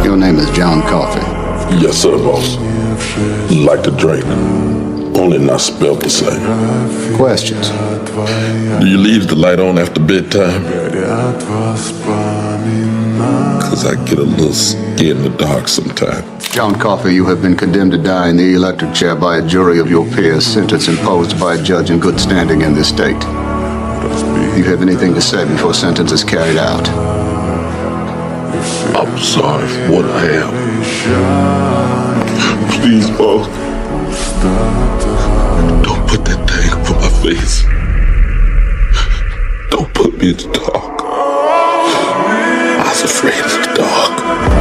Your name is John Coffey. Yes, sir, boss. Like to drink, only not spelled the same. Questions? Do you leave the light on after bedtime? Cause I get a little scared in the dark sometimes. John Coffey, you have been condemned to die in the electric chair by a jury of your peers, sentence imposed by a judge in good standing in this state. Do you have anything to say before sentence is carried out? I'm sorry for what I am. Please, boss. Don't put that thing over my face. Don't put me in the dark. I was afraid of the dark.